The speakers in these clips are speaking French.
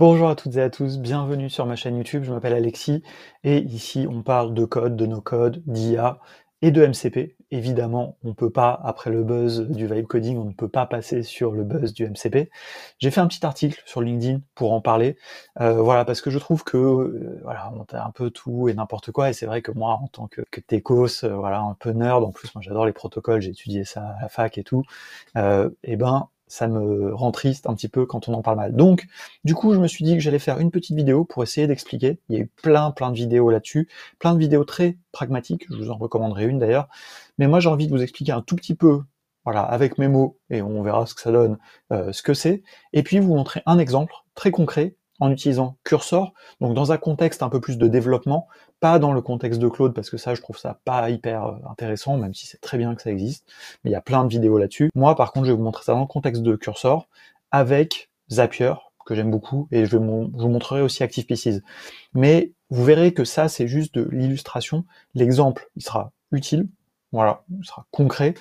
Bonjour à toutes et à tous, bienvenue sur ma chaîne YouTube, je m'appelle Alexis et ici on parle de code, de no-code, d'IA et de MCP. Évidemment, on peut pas, après le buzz du vibe coding, on ne peut pas passer sur le buzz du MCP. J'ai fait un petit article sur LinkedIn pour en parler, voilà, parce que je trouve que voilà, on a un peu tout et n'importe quoi, et c'est vrai que moi, en tant que techos, voilà, un peu nerd, en plus moi j'adore les protocoles, j'ai étudié ça à la fac et tout, et ben ça me rend triste un petit peu quand on en parle mal. Donc, du coup, je me suis dit que j'allais faire une petite vidéo pour essayer d'expliquer. Il y a eu plein de vidéos là-dessus, plein de vidéos très pragmatiques, je vous en recommanderai une d'ailleurs. Mais moi, j'ai envie de vous expliquer un tout petit peu, voilà, avec mes mots, et on verra ce que ça donne, ce que c'est. Et puis, vous montrer un exemple très concret en utilisant Cursor, donc dans un contexte un peu plus de développement, pas dans le contexte de Claude, parce que ça, je trouve ça pas hyper intéressant, même si c'est très bien que ça existe, mais il y a plein de vidéos là-dessus. Moi, par contre, je vais vous montrer ça dans le contexte de Cursor, avec Zapier, que j'aime beaucoup, et je vous montrerai aussi Active Pieces. Mais vous verrez que ça, c'est juste de l'illustration. L'exemple, il sera utile, voilà, il sera concret,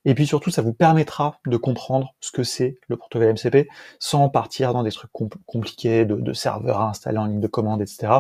et puis surtout, ça vous permettra de comprendre ce que c'est le protocole MCP, sans partir dans des trucs compliqués, de serveurs à installer en ligne de commande, etc.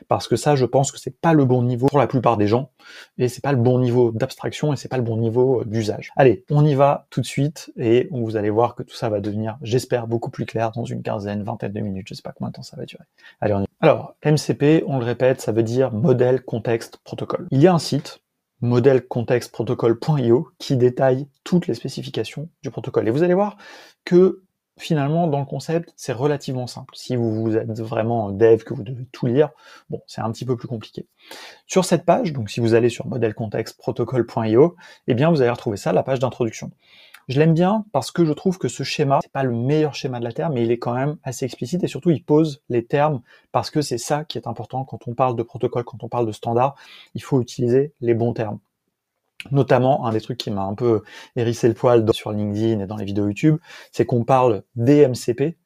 Parce que ça, je pense que c'est pas le bon niveau pour la plupart des gens, et c'est pas le bon niveau d'abstraction, et c'est pas le bon niveau d'usage. Allez, on y va tout de suite, et vous allez voir que tout ça va devenir, j'espère, beaucoup plus clair dans une quinzaine, vingtaine de minutes, je sais pas combien de temps ça va durer. Allez, on y va. Alors, MCP, on le répète, ça veut dire Model Context Protocol. Il y a un site, modelcontextprotocol.io, qui détaille toutes les spécifications du protocole. Et vous allez voir que finalement, dans le concept, c'est relativement simple. Si vous êtes vraiment dev, que vous devez tout lire, bon, c'est un petit peu plus compliqué. Sur cette page, donc si vous allez sur modelcontextprotocol.io, eh bien vous allez retrouver ça, la page d'introduction. Je l'aime bien parce que je trouve que ce schéma, c'est pas le meilleur schéma de la Terre, mais il est quand même assez explicite, et surtout il pose les termes, parce que c'est ça qui est important quand on parle de protocole, quand on parle de standard, il faut utiliser les bons termes. Notamment, un des trucs qui m'a un peu hérissé le poil sur LinkedIn et dans les vidéos YouTube, c'est qu'on parle des MCP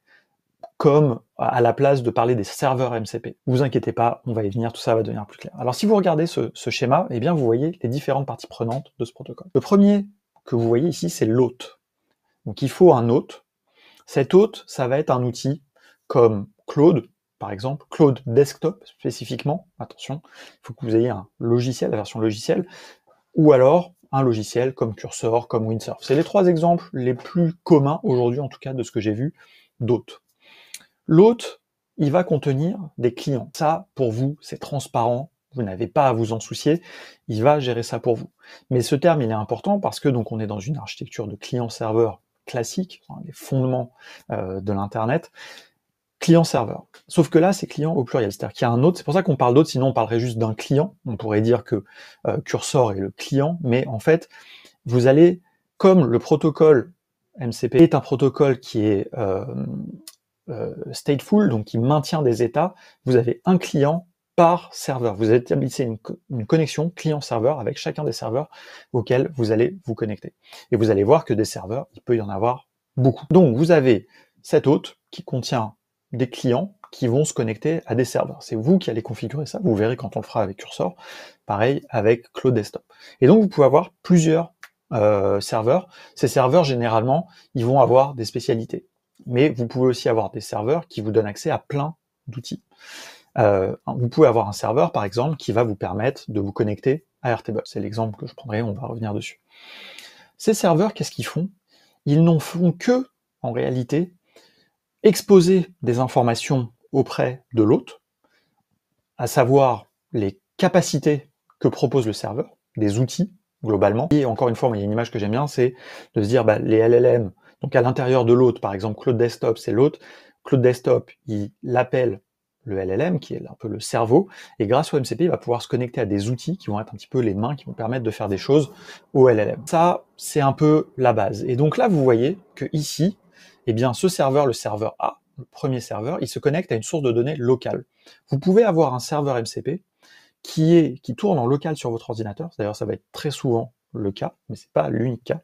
comme à la place de parler des serveurs MCP. Vous inquiétez pas, on va y venir, tout ça va devenir plus clair. Alors si vous regardez ce schéma, eh bien vous voyez les différentes parties prenantes de ce protocole. Le premier que vous voyez ici, c'est l'hôte. Donc il faut un hôte. Cet hôte, ça va être un outil comme Claude, par exemple, Claude Desktop spécifiquement, attention, il faut que vous ayez un logiciel, la version logicielle, ou alors un logiciel comme Cursor, comme Windsurf. C'est les trois exemples les plus communs aujourd'hui, en tout cas de ce que j'ai vu, d'hôtes. L'hôte, il va contenir des clients. Ça, pour vous, c'est transparent, vous n'avez pas à vous en soucier, il va gérer ça pour vous. Mais ce terme, il est important parce que donc on est dans une architecture de client-serveur classique, les fondements de l'Internet, client-serveur. Sauf que là, c'est client au pluriel, c'est-à-dire qu'il y a un autre, c'est pour ça qu'on parle d'autre, sinon on parlerait juste d'un client, on pourrait dire que Cursor est le client, mais en fait, vous allez, comme le protocole MCP est un protocole qui est stateful, donc qui maintient des états, vous avez un client par serveur. Vous établissez une connexion client-serveur avec chacun des serveurs auxquels vous allez vous connecter. Et vous allez voir que des serveurs, il peut y en avoir beaucoup. Donc vous avez cet hôte qui contient des clients qui vont se connecter à des serveurs. C'est vous qui allez configurer ça, vous verrez quand on le fera avec Cursor, pareil avec Claude Desktop. Et donc vous pouvez avoir plusieurs serveurs. Ces serveurs, généralement, ils vont avoir des spécialités. Mais vous pouvez aussi avoir des serveurs qui vous donnent accès à plein d'outils. Vous pouvez avoir un serveur, par exemple, qui va vous permettre de vous connecter à Airtable. C'est l'exemple que je prendrai, on va revenir dessus. Ces serveurs, qu'est-ce qu'ils font? Ils n'en font que, en réalité, exposer des informations auprès de l'hôte, à savoir les capacités que propose le serveur, des outils, globalement. Et encore une fois, il y a une image que j'aime bien, c'est de se dire, les LLM, donc à l'intérieur de l'hôte, par exemple, Claude Desktop, c'est l'hôte. Claude Desktop, il appelle le LLM, qui est un peu le cerveau, et grâce au MCP, il va pouvoir se connecter à des outils qui vont être un petit peu les mains, qui vont permettre de faire des choses au LLM. Ça, c'est un peu la base. Et donc là, vous voyez que ici, eh bien, ce serveur, le serveur A, le premier serveur, il se connecte à une source de données locale. Vous pouvez avoir un serveur MCP qui tourne en local sur votre ordinateur, d'ailleurs ça va être très souvent le cas, mais c'est pas l'unique cas,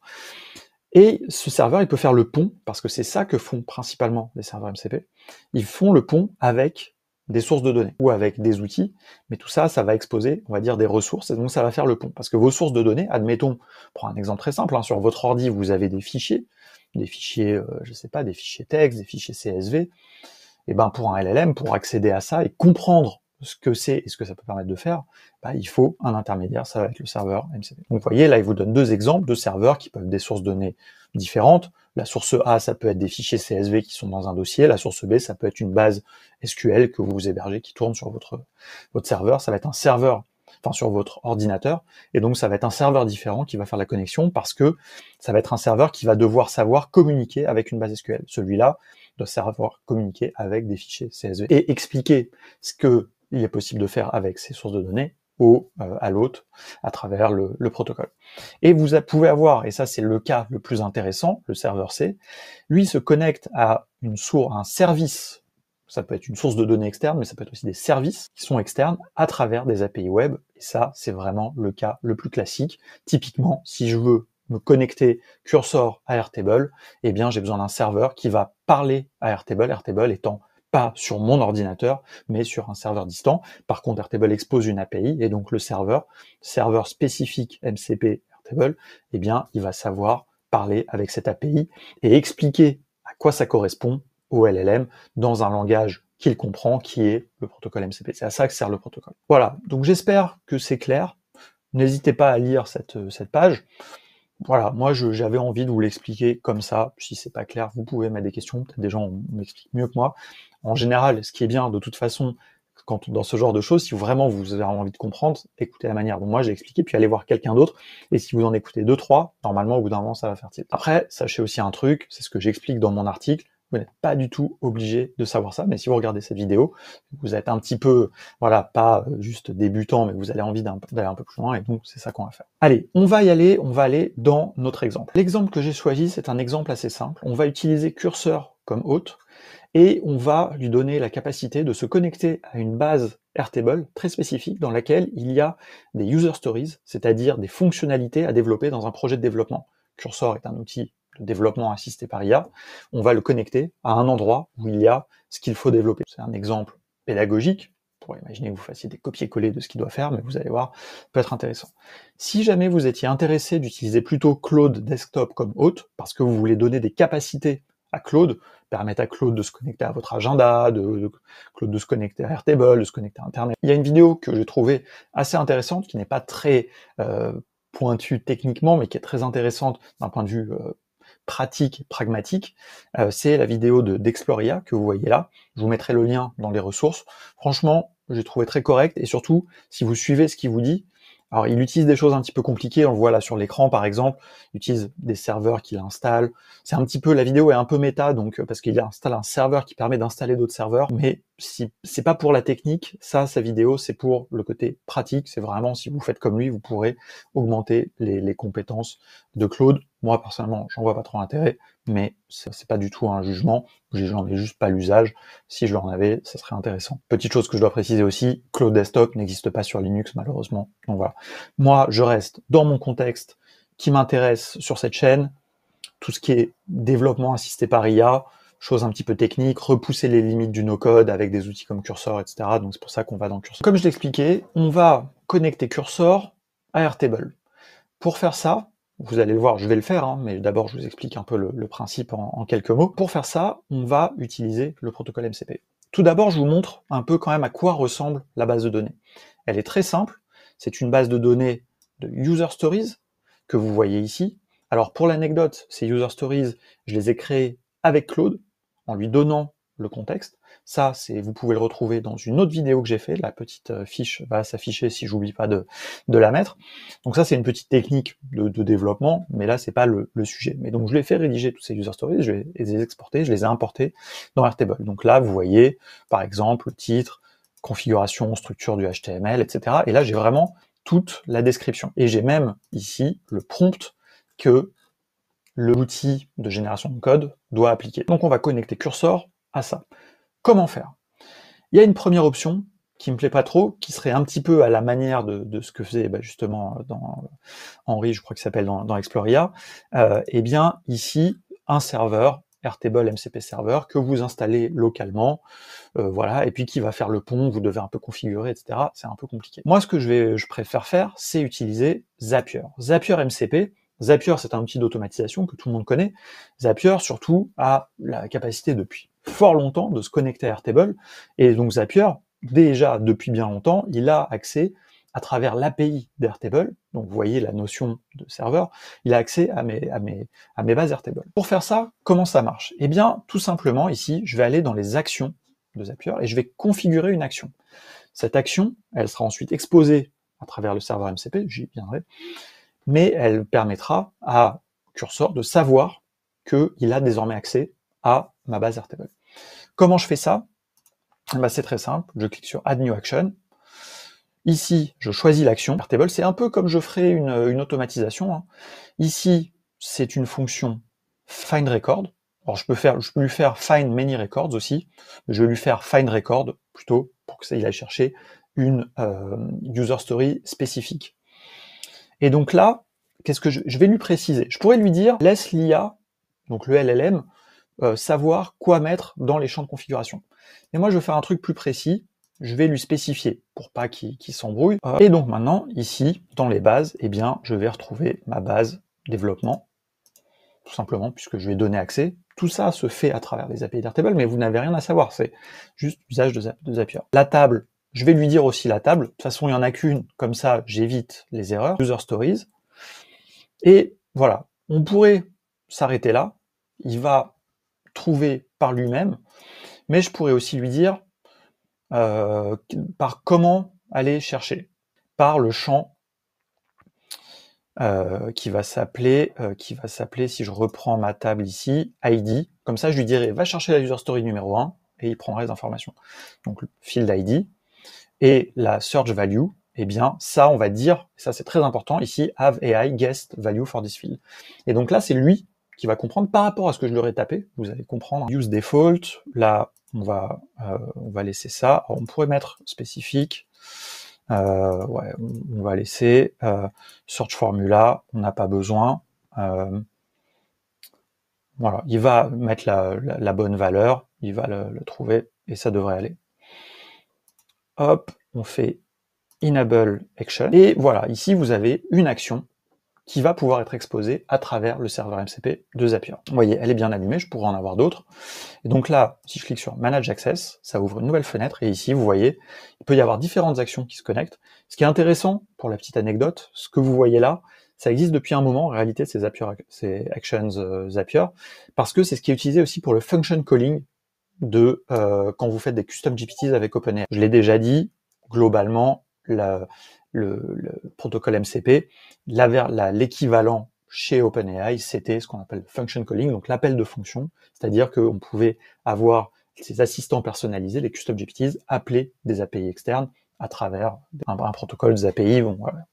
et ce serveur il peut faire le pont, parce que c'est ça que font principalement les serveurs MCP, ils font le pont avec des sources de données, ou avec des outils, mais tout ça, ça va exposer, on va dire, des ressources, et donc ça va faire le pont, parce que vos sources de données, admettons, pour un exemple très simple, sur votre ordi vous avez des fichiers, je sais pas, des fichiers texte, des fichiers CSV, Et ben pour un LLM, pour accéder à ça et comprendre ce que c'est et ce que ça peut permettre de faire, il faut un intermédiaire, ça va être le serveur MCP. Donc vous voyez, là, il vous donne deux exemples de serveurs qui peuvent être des sources de données différentes. La source A, ça peut être des fichiers CSV qui sont dans un dossier. La source B, ça peut être une base SQL que vous hébergez qui tourne sur votre serveur. Ça va être un serveur, enfin sur votre ordinateur. Et donc, ça va être un serveur différent qui va faire la connexion parce que ça va être un serveur qui va devoir savoir communiquer avec une base SQL. Celui-là doit savoir communiquer avec des fichiers CSV et expliquer ce que il est possible de faire avec ces sources de données à l'autre à travers le protocole. Et vous pouvez avoir, et ça c'est le cas le plus intéressant, le serveur C, lui se connecte à une source, un service, ça peut être une source de données externe, mais ça peut être aussi des services qui sont externes à travers des API web, et ça c'est vraiment le cas le plus classique. Typiquement, si je veux me connecter cursor à Airtable, eh bien j'ai besoin d'un serveur qui va parler à Airtable, Airtable étant pas sur mon ordinateur, mais sur un serveur distant. Par contre, Airtable expose une API, et donc le serveur spécifique MCP Airtable, eh bien, il va savoir parler avec cette API et expliquer à quoi ça correspond au LLM dans un langage qu'il comprend, qui est le protocole MCP. C'est à ça que sert le protocole. Voilà, donc j'espère que c'est clair. N'hésitez pas à lire cette page. Voilà, moi j'avais envie de vous l'expliquer comme ça. Si c'est pas clair, vous pouvez mettre des questions, peut-être des gens m'expliquent mieux que moi. En général, ce qui est bien de toute façon, quand dans ce genre de choses, si vraiment vous avez envie de comprendre, écoutez la manière dont moi j'ai expliqué, puis allez voir quelqu'un d'autre, et si vous en écoutez 2-3, normalement au bout d'un moment ça va faire tilt. Après, sachez aussi un truc, c'est ce que j'explique dans mon article, vous n'êtes pas du tout obligé de savoir ça, mais si vous regardez cette vidéo, vous êtes un petit peu, voilà, pas juste débutant, mais vous avez envie d'aller un peu plus loin, et donc c'est ça qu'on va faire. Allez, on va aller dans notre exemple. L'exemple que j'ai choisi, c'est un exemple assez simple. On va utiliser curseur comme hôte, et on va lui donner la capacité de se connecter à une base Airtable très spécifique dans laquelle il y a des user stories, c'est-à-dire des fonctionnalités à développer dans un projet de développement. Cursor est un outil de développement assisté par IA. On va le connecter à un endroit où il y a ce qu'il faut développer. C'est un exemple pédagogique. On pourrait imaginer que vous fassiez des copier-coller de ce qu'il doit faire, mais vous allez voir, ça peut être intéressant. Si jamais vous étiez intéressé d'utiliser plutôt Claude Desktop comme hôte, parce que vous voulez donner des capacités à Claude, permettre à Claude de se connecter à votre agenda, Claude de se connecter à Airtable, de se connecter à Internet. Il y a une vidéo que j'ai trouvée assez intéressante, qui n'est pas très pointue techniquement, mais qui est très intéressante d'un point de vue pratique, pragmatique. C'est la vidéo d'Exploria que vous voyez là. Je vous mettrai le lien dans les ressources. Franchement, j'ai trouvé très correct, et surtout, si vous suivez ce qu'il vous dit, alors il utilise des choses un petit peu compliquées, on le voit là sur l'écran par exemple, il utilise des serveurs qu'il installe, c'est un petit peu, la vidéo est un peu méta, donc parce qu'il installe un serveur qui permet d'installer d'autres serveurs, mais si c'est pas pour la technique, ça, sa vidéo, c'est pour le côté pratique, c'est vraiment, si vous faites comme lui, vous pourrez augmenter les compétences de Claude. Moi personnellement, j'en vois pas trop l'intérêt, mais c'est pas du tout un jugement, j'en ai juste pas l'usage. Si je l'en avais, ça serait intéressant. Petite chose que je dois préciser aussi, Claude Desktop n'existe pas sur Linux malheureusement. Donc voilà. Moi, je reste dans mon contexte qui m'intéresse sur cette chaîne, tout ce qui est développement assisté par IA, choses un petit peu techniques, repousser les limites du no-code avec des outils comme Cursor, etc. Donc c'est pour ça qu'on va dans Cursor. Comme je l'expliquais, on va connecter Cursor à Airtable. Pour faire ça, vous allez le voir, je vais le faire, hein, mais d'abord je vous explique un peu le principe en quelques mots. Pour faire ça, on va utiliser le protocole MCP. Tout d'abord, je vous montre un peu quand même à quoi ressemble la base de données. Elle est très simple, c'est une base de données de user stories que vous voyez ici. Alors pour l'anecdote, ces user stories, je les ai créées avec Claude, en lui donnant le contexte. Ça, vous pouvez le retrouver dans une autre vidéo que j'ai fait. La petite fiche va s'afficher si j'oublie pas de la mettre. Donc ça, c'est une petite technique de développement, mais là, c'est pas le sujet. Mais donc, je l'ai fait rédiger tous ces user stories, je les ai exportés, je les ai importés dans Airtable. Donc là, vous voyez, par exemple, le titre, configuration, structure du HTML, etc. Et là, j'ai vraiment toute la description. Et j'ai même ici le prompt que l'outil de génération de code doit appliquer. Donc on va connecter Cursor à ça. Comment faire? Il y a une première option qui me plaît pas trop, qui serait un petit peu à la manière de ce que faisait justement dans Henri, je crois qu'il s'appelle dans Exploria. Eh bien ici, un serveur, Airtable MCP Server, que vous installez localement, voilà, et puis qui va faire le pont, vous devez un peu configurer, etc. C'est un peu compliqué. Moi, ce que je préfère faire, c'est utiliser Zapier. Zapier MCP, Zapier, c'est un outil d'automatisation que tout le monde connaît. Zapier, surtout, a la capacité depuis fort longtemps de se connecter à Airtable, et donc Zapier, déjà depuis bien longtemps, il a accès à travers l'API d'Airtable, donc vous voyez la notion de serveur, il a accès à mes bases Airtable. Pour faire ça, comment ça marche? Eh bien, tout simplement, ici, je vais aller dans les actions de Zapier et je vais configurer une action. Cette action, elle sera ensuite exposée à travers le serveur MCP, j'y viendrai, mais elle permettra à Cursor de savoir qu'il a désormais accès à ma base Airtable. Comment je fais ça? Ben, c'est très simple, je clique sur Add New Action. Ici, je choisis l'action. Airtable, c'est un peu comme je ferais une automatisation, hein. Ici, c'est une fonction Find Record. Alors je peux lui faire Find Many Records aussi, mais je vais lui faire Find Record plutôt pour que ça il aille chercher une user story spécifique. Et donc là, qu'est-ce que je vais lui préciser? Je pourrais lui dire laisse l'IA, donc le LLM, savoir quoi mettre dans les champs de configuration. Mais moi, je vais faire un truc plus précis. Je vais lui spécifier pour pas qu'il s'embrouille. Et donc maintenant, ici, dans les bases, eh bien, je vais retrouver ma base développement, tout simplement, puisque je vais donner accès. Tout ça se fait à travers les API d'Airtable, mais vous n'avez rien à savoir, c'est juste usage de Zapier. La table, je vais lui dire aussi la table. De toute façon, il n'y en a qu'une, comme ça, j'évite les erreurs. User Stories. Et voilà, on pourrait s'arrêter là. Il va trouver par lui-même, mais je pourrais aussi lui dire par comment aller chercher, par le champ qui va s'appeler, si je reprends ma table ici, ID, comme ça je lui dirai va chercher la user story numéro 1 et il prendra les informations. Donc le field ID et la search value, eh bien ça on va dire, ça c'est très important ici, have AI guessed value for this field. Et donc là c'est lui qui va comprendre par rapport à ce que je leur ai tapé, vous allez comprendre. Use default, là on va laisser ça. Alors, on pourrait mettre spécifique, ouais, on va laisser search formula, on n'a pas besoin. Voilà, il va mettre la bonne valeur, il va le trouver et ça devrait aller. Hop, on fait enable action et voilà, ici vous avez une action qui va pouvoir être exposée à travers le serveur MCP de Zapier. Vous voyez, elle est bien allumée, je pourrais en avoir d'autres. Et donc là, si je clique sur Manage Access, ça ouvre une nouvelle fenêtre, et ici, vous voyez, il peut y avoir différentes actions qui se connectent. Ce qui est intéressant, pour la petite anecdote, ce que vous voyez là, ça existe depuis un moment, en réalité, ces Actions Zapier, parce que c'est ce qui est utilisé aussi pour le function calling de quand vous faites des custom GPTs avec OpenAI. Je l'ai déjà dit, globalement, le protocole MCP, l'équivalent chez OpenAI, c'était ce qu'on appelle function calling, donc l'appel de fonction, c'est-à-dire qu'on pouvait avoir ces assistants personnalisés, les custom GPTs, appeler des API externes à travers un protocole des API. Bon, voilà.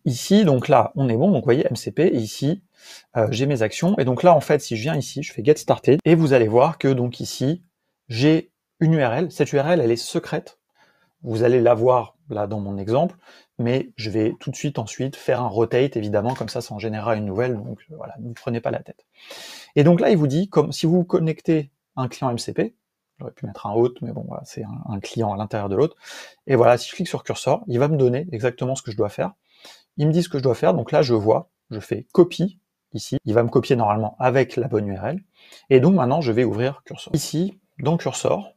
Ici, donc là, on est bon, donc vous voyez MCP, et ici, j'ai mes actions, et donc là, en fait, si je viens ici, je fais Get Started, et vous allez voir que donc ici, j'ai une URL, cette URL, elle est secrète, vous allez la voir là dans mon exemple, mais je vais tout de suite ensuite faire un rotate, évidemment, comme ça en générera une nouvelle, donc voilà, ne vous prenez pas la tête. Et donc là, il vous dit, comme si vous vous connectez à un client MCP, j'aurais pu mettre un autre, mais bon, voilà, c'est un client à l'intérieur de l'autre, et voilà, si je clique sur cursor, il va me donner exactement ce que je dois faire. Il me dit ce que je dois faire, donc là, je vois, je fais copie, ici, il va me copier normalement avec la bonne URL, et donc maintenant, je vais ouvrir cursor. Ici, dans cursor,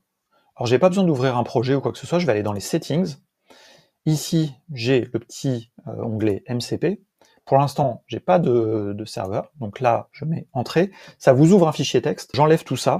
alors j'ai pas besoin d'ouvrir un projet ou quoi que ce soit, je vais aller dans les settings. Ici, j'ai le petit onglet MCP. Pour l'instant, j'ai pas de serveur, donc là, je mets entrée. Ça vous ouvre un fichier texte. J'enlève tout ça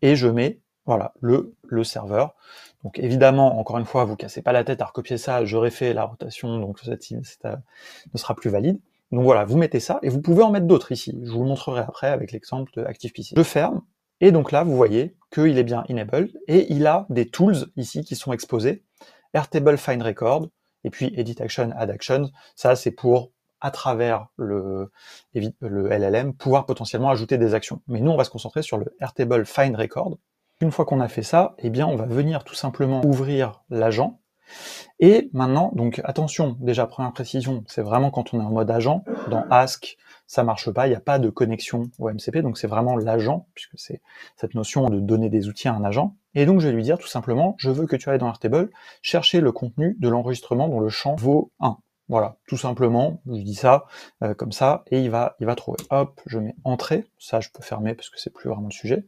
et je mets, voilà, le serveur. Donc évidemment, encore une fois, vous cassez pas la tête à recopier ça. J'aurais fait la rotation, donc cette ne sera plus valide. Donc voilà, vous mettez ça et vous pouvez en mettre d'autres ici. Je vous le montrerai après avec l'exemple de ActivePC. Je ferme. Et donc là, vous voyez qu'il est bien enabled, et il a des tools ici qui sont exposés, Airtable Find Record, et puis Edit Action, Add Actions, ça c'est pour, à travers le LLM, pouvoir potentiellement ajouter des actions. Mais nous, on va se concentrer sur le Airtable Find Record. Une fois qu'on a fait ça, eh bien, on va venir tout simplement ouvrir l'agent, et maintenant, donc attention, déjà première précision, c'est vraiment quand on est en mode agent, dans Ask, ça marche pas, il n'y a pas de connexion au MCP, donc c'est vraiment l'agent, puisque c'est cette notion de donner des outils à un agent. Et donc je vais lui dire tout simplement, je veux que tu ailles dans Airtable, chercher le contenu de l'enregistrement dont le champ vaut 1. Voilà, tout simplement, je dis ça comme ça, et il va trouver. Hop, je mets entrée, ça je peux fermer parce que c'est plus vraiment le sujet.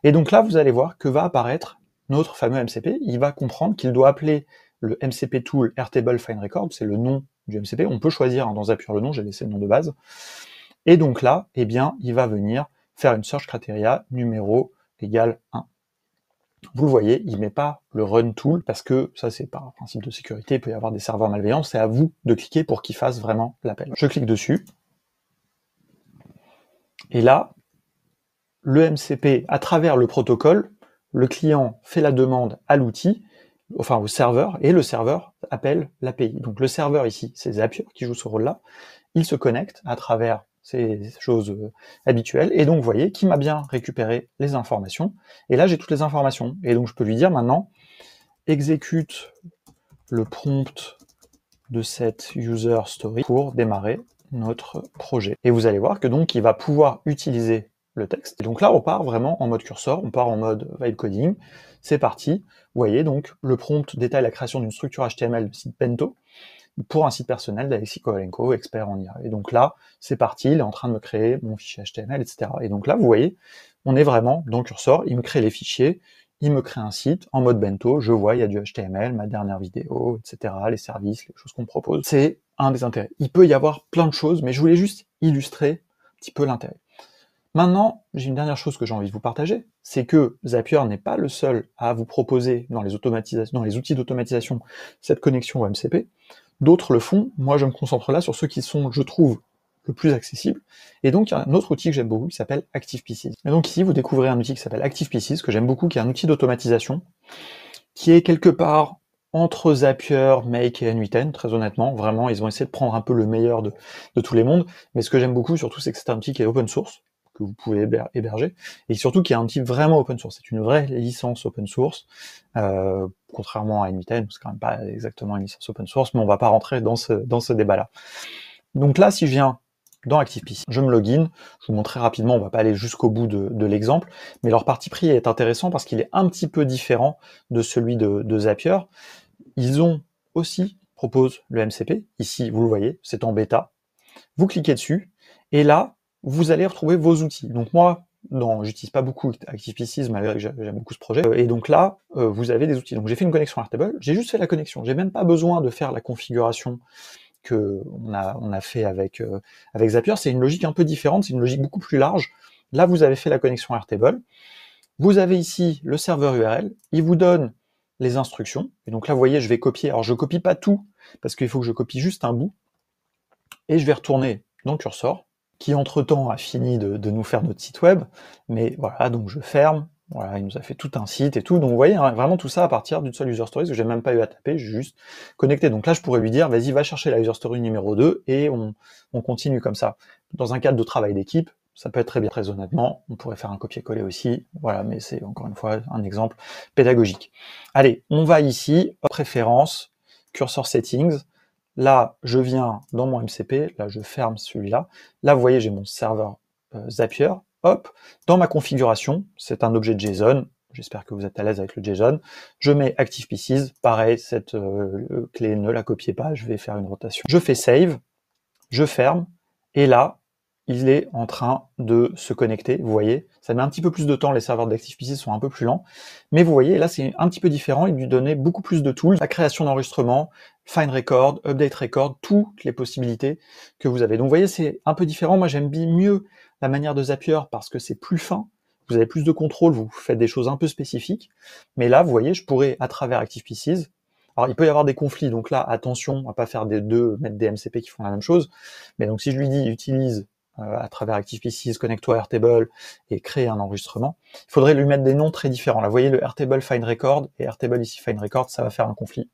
Et donc là, vous allez voir que va apparaître notre fameux MCP. Il va comprendre qu'il doit appeler le MCP tool Airtable Find Record, c'est le nom du MCP. On peut choisir dans Zapier le nom, j'ai laissé le nom de base. Et donc là, eh bien, il va venir faire une search criteria numéro égale 1. Vous le voyez, il met pas le run tool parce que ça c'est par principe de sécurité, il peut y avoir des serveurs malveillants, c'est à vous de cliquer pour qu'il fasse vraiment l'appel. Je clique dessus, et là, le MCP, à travers le protocole, le client fait la demande à l'outil, enfin au serveur, et le serveur appelle l'API. Donc le serveur ici, c'est Zapier qui joue ce rôle-là, il se connecte à travers ces choses habituelles, et donc vous voyez qu'il m'a bien récupéré les informations, et là j'ai toutes les informations, et donc je peux lui dire maintenant, exécute le prompt de cette user story pour démarrer notre projet. Et vous allez voir que donc il va pouvoir utiliser le texte. Et donc là on part vraiment en mode cursor, on part en mode vibe coding, c'est parti. Vous voyez donc le prompt détaille la création d'une structure HTML de site Bento, pour un site personnel d'Alexis Kovalenko, expert en IA. Et donc là, c'est parti, il est en train de me créer mon fichier HTML, etc. Et donc là, vous voyez, on est vraiment dans le cursor, il me crée les fichiers, il me crée un site en mode bento, je vois, il y a du HTML, ma dernière vidéo, etc., les services, les choses qu'on me propose. C'est un des intérêts. Il peut y avoir plein de choses, mais je voulais juste illustrer un petit peu l'intérêt. Maintenant, j'ai une dernière chose que j'ai envie de vous partager, c'est que Zapier n'est pas le seul à vous proposer dans les outils d'automatisation cette connexion au MCP. D'autres le font, moi je me concentre là sur ceux qui sont, je trouve, le plus accessibles. Et donc il y a un autre outil que j'aime beaucoup qui s'appelle ActivePieces. Et donc ici vous découvrez un outil qui s'appelle ActivePieces, que j'aime beaucoup, qui est un outil d'automatisation, qui est quelque part entre Zapier, Make et N8N, très honnêtement, vraiment, ils ont essayé de prendre un peu le meilleur de tous les mondes, mais ce que j'aime beaucoup surtout, c'est que c'est un outil qui est open source, que vous pouvez héberger, et surtout qui est un outil vraiment open source, c'est une vraie licence open source, contrairement à N8N, c'est quand même pas exactement une licence open source, mais on va pas rentrer dans ce débat-là. Donc là, si je viens dans ActivePieces, je me login, je vous montre très rapidement, on va pas aller jusqu'au bout de l'exemple, mais leur parti pris est intéressant parce qu'il est un petit peu différent de celui de Zapier. Ils ont aussi proposé le MCP, ici vous le voyez, c'est en bêta, vous cliquez dessus, et là, vous allez retrouver vos outils. Donc moi, non, j'utilise pas beaucoup ActivePieces, malgré que j'aime beaucoup ce projet. Et donc là, vous avez des outils. Donc j'ai fait une connexion Airtable, j'ai juste fait la connexion. J'ai même pas besoin de faire la configuration que on a fait avec Zapier. C'est une logique un peu différente, c'est une logique beaucoup plus large. Là, vous avez fait la connexion Airtable. Vous avez ici le serveur URL. Il vous donne les instructions. Et donc là, vous voyez, je vais copier. Alors je copie pas tout, parce qu'il faut que je copie juste un bout. Et je vais retourner dans le cursor, qui entre-temps a fini de nous faire notre site web, mais voilà, donc je ferme, voilà, il nous a fait tout un site et tout, donc vous voyez, hein, vraiment tout ça à partir d'une seule user story, que j'ai même pas eu à taper, j'ai juste connecté. Donc là, je pourrais lui dire, vas-y, va chercher la user story numéro 2, et on continue comme ça. Dans un cadre de travail d'équipe, ça peut être très bien. Très honnêtement, on pourrait faire un copier-coller aussi, voilà, mais c'est encore une fois un exemple pédagogique. Allez, on va ici, préférences, cursor settings. Là, je viens dans mon MCP, là je ferme celui-là. Là, vous voyez, j'ai mon serveur Zapier. Hop, dans ma configuration, c'est un objet JSON. J'espère que vous êtes à l'aise avec le JSON. Je mets ActivePieces. Pareil, cette clé, ne la copiez pas, je vais faire une rotation. Je fais Save, je ferme, et là, il est en train de se connecter, vous voyez. Ça met un petit peu plus de temps, les serveurs d'ActivePieces sont un peu plus lents, mais vous voyez, là c'est un petit peu différent, il lui donnait beaucoup plus de tools, la création d'enregistrement, Find Record, Update Record, toutes les possibilités que vous avez. Donc vous voyez, c'est un peu différent, moi j'aime bien mieux la manière de Zapier parce que c'est plus fin, vous avez plus de contrôle, vous faites des choses un peu spécifiques, mais là, vous voyez, je pourrais, à travers ActivePieces, alors il peut y avoir des conflits, donc là, attention, on va pas faire mettre des MCP qui font la même chose, mais donc si je lui dis, utilise à travers ActivePieces, connecte-toi à Airtable et créer un enregistrement, il faudrait lui mettre des noms très différents. Là, vous voyez le Airtable Find Record et Airtable ici Find Record, ça va faire un conflit.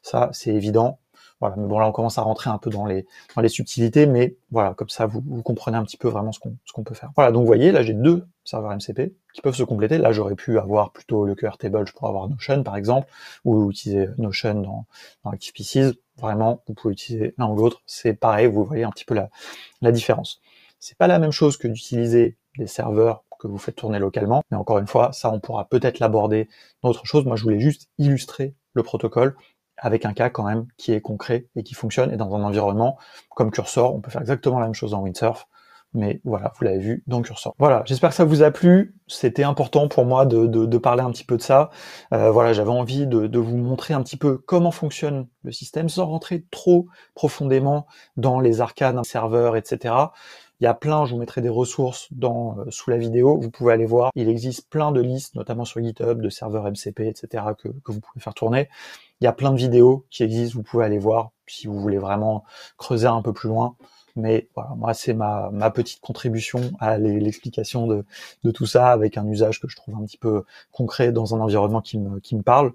Ça, c'est évident. Voilà, mais bon là, on commence à rentrer un peu dans les subtilités, mais voilà, comme ça, vous comprenez un petit peu vraiment ce qu'on peut faire. Voilà, donc vous voyez, là, j'ai deux serveurs MCP qui peuvent se compléter. Là, j'aurais pu avoir plutôt le Airtable, je pourrais avoir Notion, par exemple, ou utiliser Notion dans ActivePieces. Vraiment, vous pouvez utiliser l'un ou l'autre. C'est pareil, vous voyez un petit peu la différence. C'est pas la même chose que d'utiliser des serveurs que vous faites tourner localement, mais encore une fois, ça on pourra peut-être l'aborder dans autre chose. Moi je voulais juste illustrer le protocole avec un cas quand même qui est concret et qui fonctionne, et dans un environnement comme Cursor, on peut faire exactement la même chose dans Windsurf, mais voilà, vous l'avez vu dans Cursor. Voilà, j'espère que ça vous a plu, c'était important pour moi de parler un petit peu de ça. Voilà, j'avais envie de vous montrer un petit peu comment fonctionne le système, sans rentrer trop profondément dans les arcanes d'un serveur, etc. Il y a plein, je vous mettrai des ressources sous la vidéo, vous pouvez aller voir. Il existe plein de listes, notamment sur GitHub, de serveurs MCP, etc., que vous pouvez faire tourner. Il y a plein de vidéos qui existent, vous pouvez aller voir si vous voulez vraiment creuser un peu plus loin. Mais voilà, moi, c'est ma petite contribution à l'explication de tout ça, avec un usage que je trouve un petit peu concret dans un environnement qui me parle.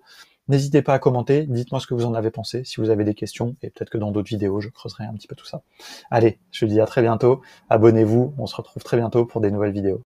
N'hésitez pas à commenter, dites-moi ce que vous en avez pensé, si vous avez des questions, et peut-être que dans d'autres vidéos, je creuserai un petit peu tout ça. Allez, je vous dis à très bientôt, abonnez-vous, on se retrouve très bientôt pour des nouvelles vidéos.